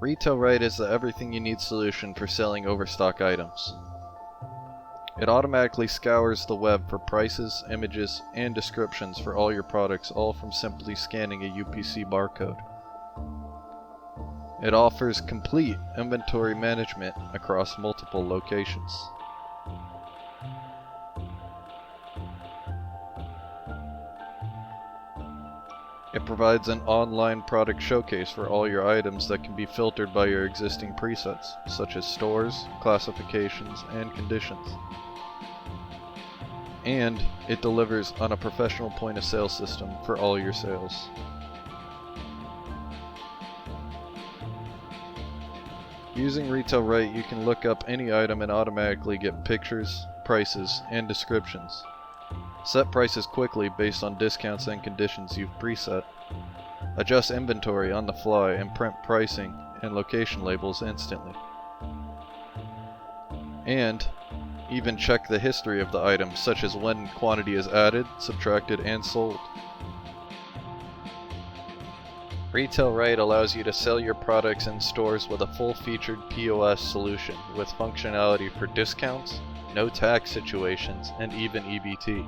Retailright is the everything you need solution for selling overstock items. It automatically scours the web for prices, images, and descriptions for all your products, all from simply scanning a UPC barcode. It offers complete inventory management across multiple locations. It provides an online product showcase for all your items that can be filtered by your existing presets, such as stores, classifications, and conditions. And it delivers on a professional point-of-sale system for all your sales. Using Retailright, you can look up any item and automatically get pictures, prices, and descriptions. Set prices quickly based on discounts and conditions you've preset. Adjust inventory on the fly and print pricing and location labels instantly. And even check the history of the item, such as when quantity is added, subtracted, and sold. Retailright allows you to sell your products in stores with a full-featured POS solution with functionality for discounts, no tax situations, and even EBT.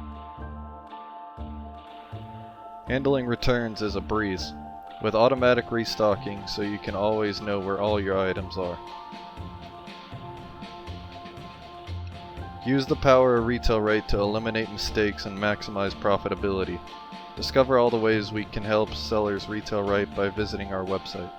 Handling returns is a breeze, with automatic restocking so you can always know where all your items are. Use the power of Retailright to eliminate mistakes and maximize profitability. Discover all the ways we can help sellers Retailright by visiting our website.